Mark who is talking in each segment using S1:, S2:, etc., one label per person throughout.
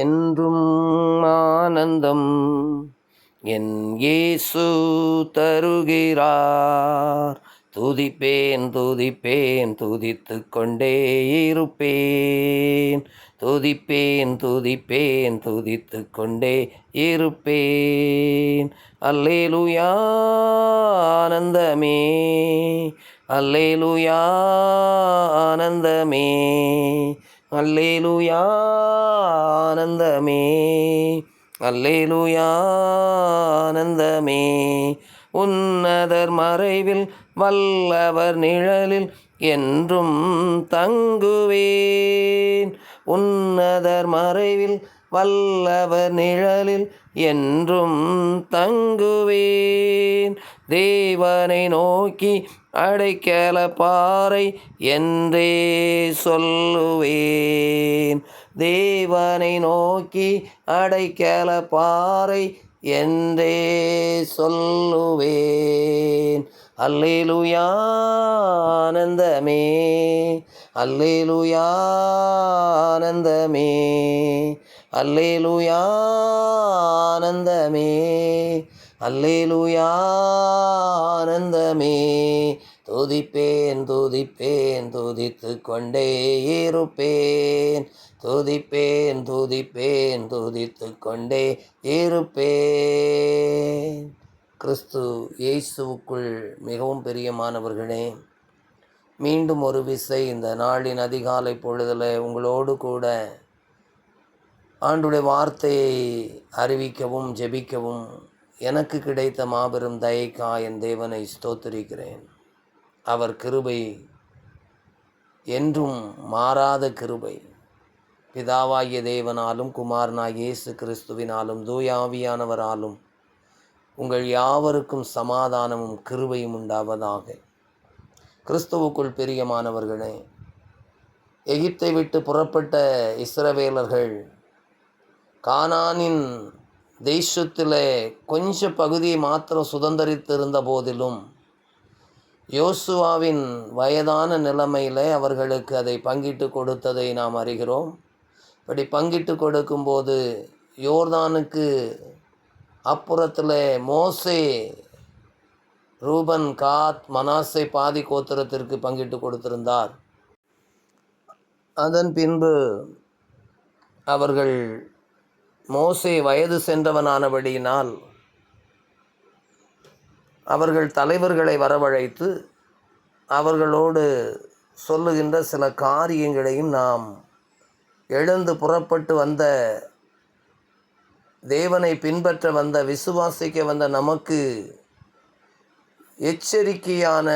S1: என்றும் ஆனந்தம் என் இயேசு தருகிறார். துதிப்பேன் துதிப்பேன் துதித்து கொண்டே இருப்பேன். துதிப்பேன் துதிப்பேன் துதித்து கொண்டே இருப்பேன். அல்லேலூயா ஆனந்தமே, அல்லேலூயா ஆனந்தமே, அல்லேலூயா ஆனந்தமே, அல்லேலூயா ஆனந்தமே. உன்னதர் மறைவில் வல்லவர் நிழலில் என்றும் தங்குவேன். உன்னதர் மறைவில் வல்லவர் நிழலில் என்றும் தங்குவேன். தேவனை நோக்கி அடைக்கல பாறை என்றே சொல்லுவேன். தேவனை நோக்கி அடைக்கல பாறை என்றே சொல்லுவேன். அல்லேலூயா ஆனந்தமே, அல்லேலூயா ஆனந்தமே, அல்லேலூயா ஆனந்தமே, அல்லேலூயா ஆனந்தமே. துதிப்பேன் துதிப்பேன் துதித்து கொண்டே இருப்பேன். துதிப்பேன் துதிப்பேன் துதித்து கொண்டே இருப்பேன். கிறிஸ்து இயேசுவுக்குள் மிகவும் பிரியமானவர்களே, மீண்டும் ஒரு விசை இந்த நாளின் அதிகாலை பொழுதில் உங்களோடு கூட ஆண்டுடைய வார்த்தையை அறிவிக்கவும் ஜெபிக்கவும் எனக்கு கிடைத்த மாபெரும் தயைக்கா என் தேவனை ஸ்தோத்திரிக்கிறேன். அவர் கிருபை என்றும் மாறாத கிருபை. பிதாவாகிய தேவனாலும் குமாரனாகிய இயேசு கிறிஸ்துவினாலும் தூயாவியானவராலும் உங்கள் யாவருக்கும் சமாதானமும் கிருபையும் உண்டாவதாக. கிறிஸ்துவுக்குள் பிரியமானவர்களே, எகிப்தை விட்டு புறப்பட்ட இஸ்ரவேலர்கள் கானானின் தேசத்திலே கொஞ்ச பகுதியை மாத்திரம் சுதந்திரித்திருந்த போதிலும் யோசுவாவின் வயதான நிலைமையில் அவர்களுக்கு அதை பங்கிட்டு கொடுத்ததை நாம் அறிகிறோம். இப்படி பங்கிட்டு கொடுக்கும்போது யோர்தானுக்கு அப்புறத்தில் மோசே ரூபன், காத், மனாசே பாதி கோத்திரத்திற்கு பங்கிட்டு கொடுத்திருந்தார். அதன் பின்பு அவர்கள் மோசே வயது சென்றவனானபடியினால் அவர்கள் தலைவர்களை வரவழைத்து அவர்களோடு சொல்லுகின்ற சில காரியங்களையும் நாம் எழுந்து புறப்பட்டு வந்த தேவனை பின்பற்ற வந்த விசுவாசிக்க வந்த நமக்கு எச்சரிக்கையான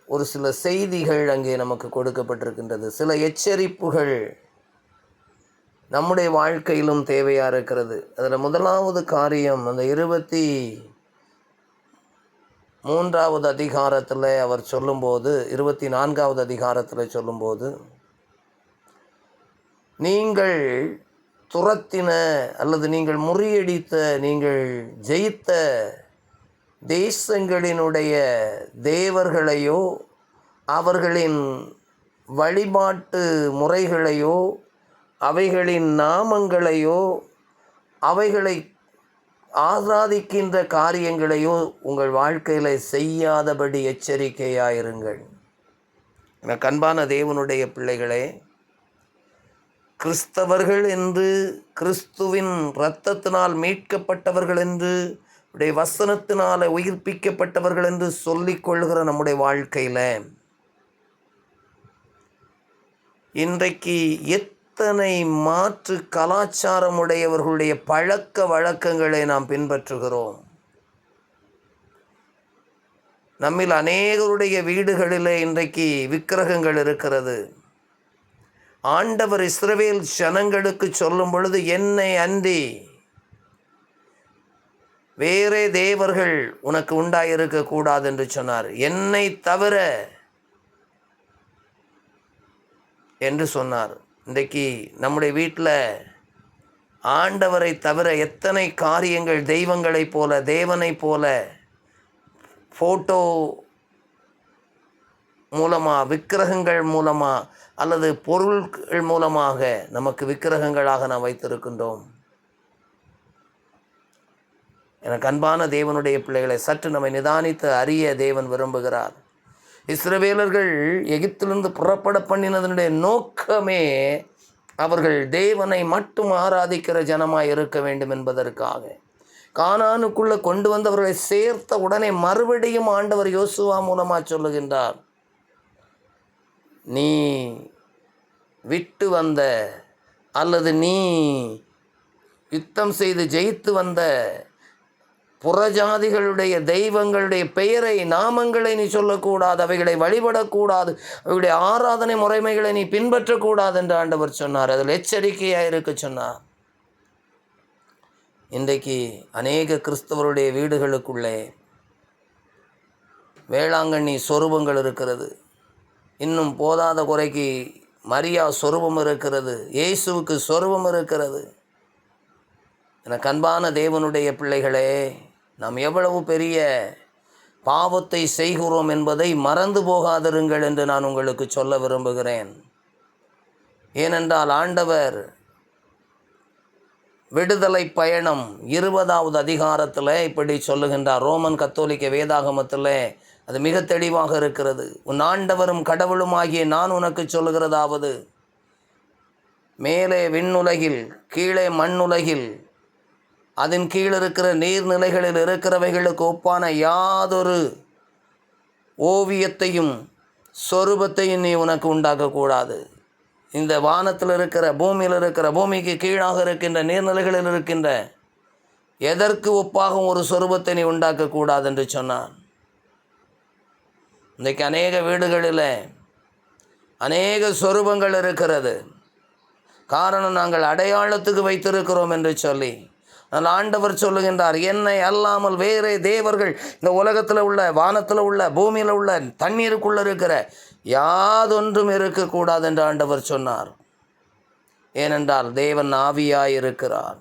S1: ஒரு சில செய்திகள் அங்கே நமக்கு கொடுக்கப்பட்டிருக்கின்றது. சில எச்சரிப்புகள் நம்முடைய வாழ்க்கையிலும் தேவையாக இருக்கிறது. அதில் முதலாவது காரியம், அந்த 23வது அதிகாரத்தில் அவர் சொல்லும்போது, 24வது அதிகாரத்தில் சொல்லும்போது, நீங்கள் துரத்தின அல்லது நீங்கள் முறியடித்த, நீங்கள் ஜெயித்த தேசங்களினுடைய தேவர்களையோ அவர்களின் வழிபாட்டு முறைகளையோ அவைகளின் நாமங்களையோ அவைகளை ஆராதிக்கின்ற காரியங்களையோ உங்கள் வாழ்க்கையில் செய்யாதபடி எச்சரிக்கையாயிருங்கள். எனக்கு அன்பான தேவனுடைய பிள்ளைகளே, கிறிஸ்தவர்கள் என்று, கிறிஸ்துவின் இரத்தத்தினால் மீட்கப்பட்டவர்கள் என்று, உடைய வசனத்தினால் உயிர்ப்பிக்கப்பட்டவர்கள் என்று சொல்லிக்கொள்கிற நம்முடைய வாழ்க்கையில் இன்றைக்கு எத்தனை மாற்று கலாச்சாரம் உடையவர்களுடைய பழக்க வழக்கங்களை நாம் பின்பற்றுகிறோம். நம்மில் அநேகருடைய வீடுகளிலே இன்றைக்கு விக்கிரகங்கள் இருக்கிறது. ஆண்டவர் இஸ்ரவேல் ஜனங்களுக்கு சொல்லும் பொழுது, என்னை அன்றி வேறே தேவர்கள் உனக்கு உண்டாயிருக்க கூடாது என்று சொன்னார். என்னை தவிர என்று சொன்னார். இன்றைக்கு நம்முடைய வீட்டில் ஆண்டவரை தவிர எத்தனை காரியங்கள் தெய்வங்களைப் போல, தேவனைப் போல ஃபோட்டோ மூலமாக, விக்கிரகங்கள் மூலமாக அல்லது பொருட்கள் மூலமாக நமக்கு விக்கிரகங்களாக நாம் வைத்திருக்கின்றோம். எனக்கு அன்பான தேவனுடைய பிள்ளைகளை, சற்று நம்மை நிதானித்து அறிய தேவன் விரும்புகிறார். இஸ்ரவேலர்கள் எகிப்திலிருந்து புறப்பட பண்ணினதனுடைய நோக்கமே அவர்கள் தேவனை மட்டும் ஆராதிக்கிற ஜனமாய் இருக்க வேண்டும் என்பதற்காக. கானானுக்குள்ளே கொண்டு வந்தவர்களை சேர்த்த உடனே மறுபடியும் ஆண்டவர் யோசுவா மூலமாக சொல்லுகின்றார், நீ விட்டு வந்த அல்லது நீ யுத்தம் செய்து ஜெயித்து வந்த புறஜாதிகளுடைய தெய்வங்களுடைய பெயரை, நாமங்களை நீ சொல்லக்கூடாது, அவைகளை வழிபடக்கூடாது, அவைகளுடைய ஆராதனை முறைமைகளை நீ பின்பற்றக்கூடாது என்று ஆண்டவர் சொன்னார். அதில் எச்சரிக்கையாக இருக்க சொன்னார். இன்றைக்கு அநேக கிறிஸ்தவருடைய வீடுகளுக்குள்ளே வேளாங்கண்ணி சொரூபங்கள் இருக்கிறது. இன்னும் போதாத குறைக்கு மரியா சொரூபம் இருக்கிறது, இயேசுவுக்கு சொரூபம் இருக்கிறது. எனக்கு அன்பான தேவனுடைய பிள்ளைகளே, நாம் எவ்வளவு பெரிய பாவத்தை செய்கிறோம் என்பதை மறந்து போகாதிருங்கள் என்று நான் உங்களுக்கு சொல்ல விரும்புகிறேன். ஏனென்றால் ஆண்டவர் விடுதலை பயணம் 20வது அதிகாரத்தில் இப்படி சொல்லுகின்றார். ரோமன் கத்தோலிக்க வேதாகமத்தில் அது மிக தெளிவாக இருக்கிறது. உன் ஆண்டவரும் கடவுளுமாகிய நான் உனக்கு சொல்லுகிறதாவது, மேலே விண்ணுலகில் கீழே மண்ணுலகில் அதன் கீழ் இருக்கிற நீர்நிலைகளில் இருக்கிறவைகளுக்கு ஒப்பான யாதொரு ஓவியத்தையும் சொரூபத்தையும் நீ உனக்கு உண்டாக்கக்கூடாது. இந்த வானத்தில் இருக்கிற பூமியில் இருக்கிற பூமிக்கு கீழாக இருக்கின்ற நீர்நிலைகளில் இருக்கின்ற எதற்கு ஒப்பாகவும் ஒரு சொரூபத்தை நீ உண்டாக்கக்கூடாது என்று சொன்னான். இன்றைக்கு அநேக வீடுகளில் அநேக சொரூபங்கள் இருக்கிறது. காரணம், நாங்கள் அடையாளத்துக்கு வைத்திருக்கிறோம் என்று சொல்லி. ஆனால் ஆண்டவர் சொல்லுகின்றார், என்னை அல்லாமல் வேறே தேவர்கள் இந்த உலகத்தில் உள்ள, வானத்தில் உள்ள, பூமியில் உள்ள, தண்ணீருக்குள்ளே இருக்கிற யாதொன்றும் இருக்கக்கூடாது என்று ஆண்டவர் சொன்னார். ஏனென்றால் தேவன் ஆவியாயிருக்கிறார்.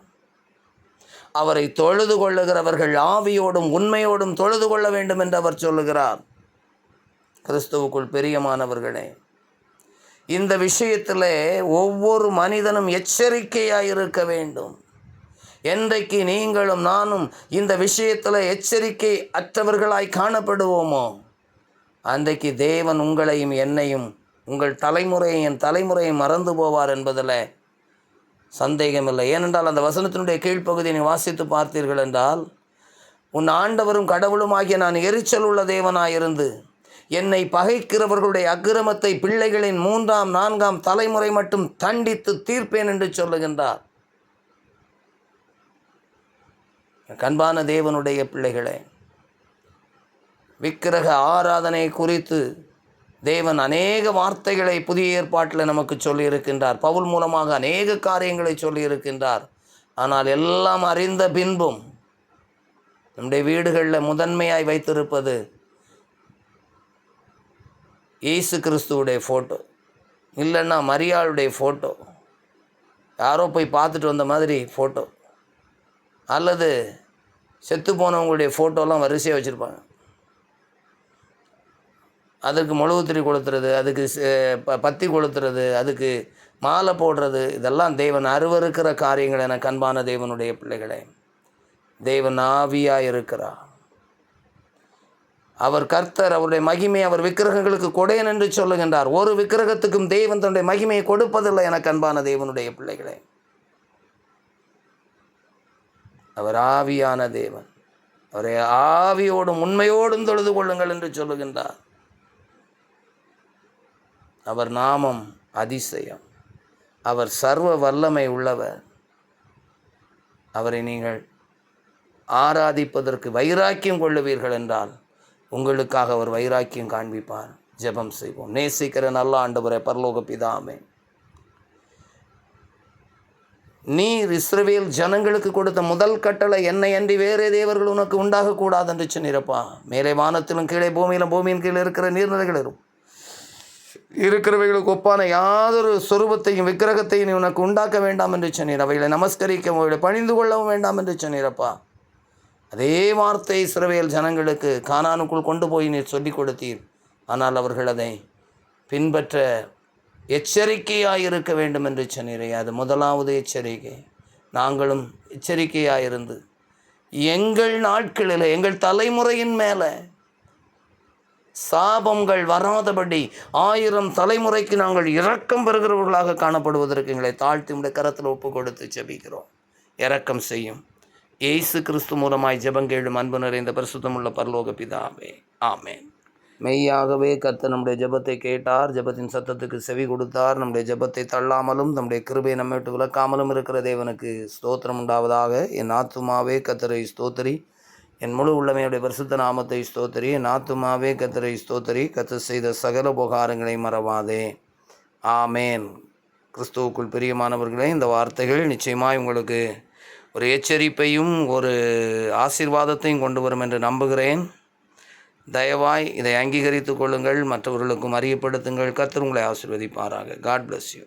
S1: அவரை தொழுது கொள்ளுகிறவர்கள் ஆவியோடும் உண்மையோடும் தொழுது கொள்ள வேண்டும் என்று அவர் சொல்லுகிறார். கிறிஸ்துவுக்குள் பிரியமானவர்களே, இந்த விஷயத்தில் ஒவ்வொரு மனிதனும் எச்சரிக்கையாயிருக்க வேண்டும். என்றைக்கு நீங்களும் நானும் இந்த விஷயத்தில் எச்சரிக்கை அற்றவர்களாய் காணப்படுவோமோ, அன்றைக்கு தேவன் உங்களையும் என்னையும், உங்கள் தலைமுறையும் என் தலைமுறையும் மறந்து போவார் என்பதில் சந்தேகமில்லை. ஏனென்றால் அந்த வசனத்தினுடைய கீழ்ப்பகுதியை நீ வாசித்து பார்த்தீர்கள் என்றால், உன் ஆண்டவரும் கடவுளுமாகிய நான் எரிச்சல் உள்ள தேவனாயிருந்து என்னை பகைக்கிறவர்களுடைய அக்கிரமத்தை பிள்ளைகளின் 3ஆம் 4ஆம் தலைமுறை மட்டும் தண்டித்து தீர்ப்பேன் என்று சொல்லுகின்றார். அன்பான தேவனுடைய பிள்ளைகளே, விக்கிரக ஆராதனை குறித்து தேவன் அநேக வார்த்தைகளை புதிய ஏற்பாட்டில் நமக்கு சொல்லியிருக்கின்றார். பவுல் மூலமாக அநேக காரியங்களை சொல்லியிருக்கின்றார். ஆனால் எல்லாம் அறிந்த பின்பும் நம்முடைய வீடுகளில் முதன்மையாய் வைத்திருப்பது இயேசு கிறிஸ்துவுடைய ஃபோட்டோ, இல்லைன்னா மரியாளுடைய ஃபோட்டோ, யாரோ போய் பார்த்துட்டு வந்த மாதிரி ஃபோட்டோ, அல்லது செத்து போனவங்களுடைய ஃபோட்டோலாம் வரிசையாக வச்சுருப்பாங்க. அதுக்கு மெழுகுத்திரி கொளுத்துறது, அதுக்கு பத்தி கொளுத்துறது, அதுக்கு மாலை போடுறது, இதெல்லாம் தேவன் அருவருக்கிற காரியங்கள். என அன்பான தேவனுடைய பிள்ளைகளே, தேவன் ஆவியாக இருக்கிறார். அவர் கர்த்தர், அவருடைய மகிமையை அவர் விக்கிரகங்களுக்கு கொடேன் என்று சொல்லுகின்றார். ஒரு விக்கிரகத்துக்கும் தேவன் தன்னுடைய மகிமையை கொடுப்பதில்லை. எனக்கு அன்பான தேவனுடைய பிள்ளைகளே, அவர் ஆவியான தேவன். அவரை ஆவியோடும் உண்மையோடும் தொழுது கொள்ளுங்கள் என்று சொல்லுகின்றார். அவர் நாமம் அதிசயம். அவர் சர்வ வல்லமை உள்ளவர். அவரை நீங்கள் ஆராதிப்பதற்கு வைராக்கியம் கொள்ளுவீர்கள் என்றால் உங்களுக்காக அவர் வைராக்கியம் காண்பிப்பார். ஜெபம் செய்வோம். நேசிக்கிற நல்ல ஆண்டவரே, பரலோக பிதாவே, நீர் இஸ்ரவேல் ஜனங்களுக்கு கொடுத்த முதல் கட்டளை, என்னை அன்றி வேறே தேவர்கள் உனக்கு உண்டாகக்கூடாது என்று சொன்னீரப்பா. மேலே வானத்திலும் கீழே பூமியிலும் பூமியின் கீழே இருக்கிற நீர்நிலைகளிலும் இருக்கிறவைகளுக்கு ஒப்பான யாதொரு சொரூபத்தையும் விக்கிரகத்தையும் நீ உனக்கு உண்டாக்க வேண்டாம் என்று சொன்னீர். அவைகளை நமஸ்கரிக்க, அவைகளை பணிந்து கொள்ளவும் வேண்டாம் என்று சொன்னீரப்பா. அதே வார்த்தை இஸ்ரவேல் ஜனங்களுக்கு கானானுக்குள் கொண்டு போய் நீர் சொல்லிக் கொடுத்தீர். ஆனால் அவர்கள் அதை பின்பற்ற எச்சரிக்கையாக இருக்க வேண்டும் என்று சொன்னீரே. அது முதலாவது எச்சரிக்கை. நாங்களும் எச்சரிக்கையாக இருந்து எங்கள் நாட்களில் எங்கள் தலைமுறையின் மேலே சாபங்கள் வராதபடி 1000 தலைமுறைக்கு நாங்கள் இரக்கம் பெறுகிறவர்களாக காணப்படுவதற்கு எங்களை தாழ்த்தி உடைய கரத்தில் ஒப்பு கொடுத்து ஜெபிக்கிறோம். இரக்கம் செய்யும். இயேசு கிறிஸ்து மூலமாய் ஜெபங்கேளும் அன்பு நிறைந்த பரிசுத்தமுள்ள பரலோக பிதாவே, ஆமென். மெய்யாகவே கர்த்தர் நம்முடைய ஜெபத்தை கேட்டார், ஜெபத்தின் சத்தத்துக்கு செவி கொடுத்தார். நம்முடைய ஜெபத்தை தள்ளாமலும் நம்முடைய கிருபையை நம்மை விட்டு விலக்காமலும் இருக்கிற தேவனுக்கு ஸ்தோத்திரம் உண்டாவதாக. என் ஆத்துமாவே கர்த்தரை ஸ்தோத்திரி, என் முழு உள்ளமையுடைய பரிசுத்த நாமத்தை ஸ்தோத்திரி. என் ஆத்துமாவே கர்த்தரை ஸ்தோத்திரி, கர்த்தர் செய்த சகல உபகாரங்களை மறவாதே. ஆமேன். கிறிஸ்துவுக்குள் பிரியமானவர்களே, இந்த வார்த்தைகள் நிச்சயமாய் உங்களுக்கு ஒரு எச்சரிப்பையும் ஒரு ஆசீர்வாதத்தையும் கொண்டு வரும் என்று நம்புகிறேன். தயவாய் இதை அங்கீகரித்துக் கொள்ளுங்கள், மற்றவர்களுக்கும் அறியப்படுத்துங்கள். கர்த்தர் உங்களை ஆசீர்வதிப்பாராக. God bless you.